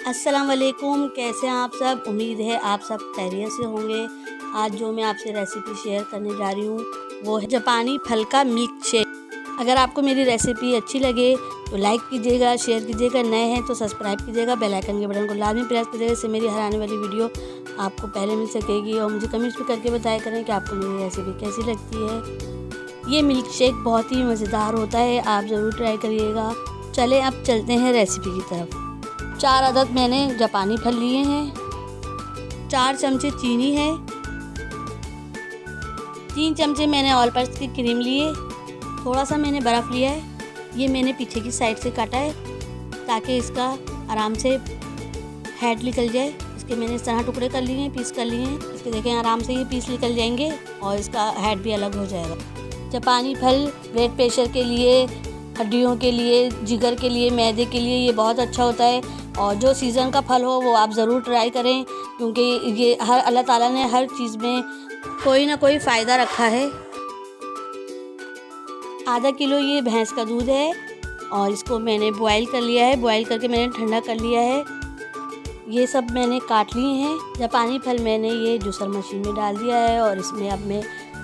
अस्सलाम वालेकुम, कैसे हैं आप सब। उम्मीद है आप सब खैरियत से होंगे। आज जो मैं आपसे रेसिपी शेयर करने जा रही हूँ वो है जापानी फल का मिल्क शेक। अगर आपको मेरी रेसिपी अच्छी लगे तो लाइक कीजिएगा, शेयर कीजिएगा, नए हैं तो सब्सक्राइब कीजिएगा, बेल आइकन के बटन को लाजमी प्रेस कीजिएगा, इससे मेरी हर आने वाली वीडियो आपको पहले मिल सकेगी। और मुझे कमेंट्स भी करके बताया करें कि आपको मेरी रेसिपी कैसी लगती है। ये मिल्क शेक बहुत ही मज़ेदार होता है, आप ज़रूर ट्राई करिएगा। चलें अब चलते हैं रेसिपी की तरफ। 4 अदद मैंने जापानी फल लिए हैं, 4 चमचे चीनी है, 3 चमचे मैंने ऑल पर्पस की क्रीम लिए, थोड़ा सा मैंने बर्फ़ लिया है। ये मैंने पीछे की साइड से काटा है ताकि इसका आराम से हेड निकल जाए। इसके मैंने इस तरह टुकड़े कर लिए हैं, पीस कर लिए हैं। इसके देखें आराम से ये पीस निकल जाएंगे और इसका हेड भी अलग हो जाएगा। जापानी फल ब्लड प्रेशर के लिए, हड्डियों के लिए, जिगर के लिए, मैदे के लिए ये बहुत अच्छा होता है। और जो सीज़न का फल हो वो आप ज़रूर ट्राई करें, क्योंकि ये अल्लाह ताला ने हर चीज़ में कोई ना कोई फ़ायदा रखा है। आधा किलो ये भैंस का दूध है और इसको मैंने बॉयल कर लिया है। बॉयल करके मैंने ठंडा कर लिया है। ये सब मैंने काट लिए हैं। जापानी फल मैंने ये जूसर मशीन में डाल दिया है और इसमें अब मैं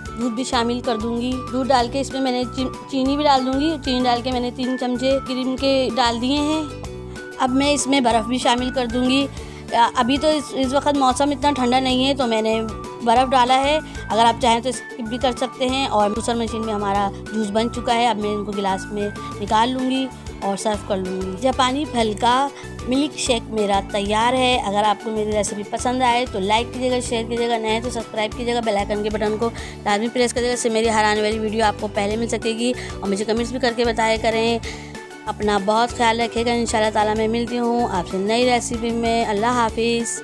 दूध भी शामिल कर दूंगी। दूध डाल के इसमें मैंने चीनी भी डाल दूंगी। चीनी डाल के मैंने 3 चमचे क्रीम के डाल दिए हैं। अब मैं इसमें बर्फ़ भी शामिल कर दूंगी। अभी तो इस वक्त मौसम इतना ठंडा नहीं है तो मैंने बर्फ़ डाला है। अगर आप चाहें तो स्किप भी कर सकते हैं। और जूसर मशीन में हमारा जूस बन चुका है। अब मैं इनको गिलास में निकाल लूँगी और सर्व कर लूँगी। जापानी फल का मिल्क शेक मेरा तैयार है। अगर आपको मेरी रेसिपी पसंद आए तो लाइक कीजिएगा, शेयर कीजिएगा, नए तो सब्सक्राइब कीजिएगा, बेल आइकन के बटन को लाजमी प्रेस करिएगा, इससे मेरी हर आने वाली वीडियो आपको पहले मिल सकेगी। और मुझे कमेंट्स भी करके बताया करें। अपना बहुत ख्याल रखिएगा। इंशाल्लाह ताला मैं मिलती हूँ आपसे नई रेसिपी में। अल्लाह हाफिज़।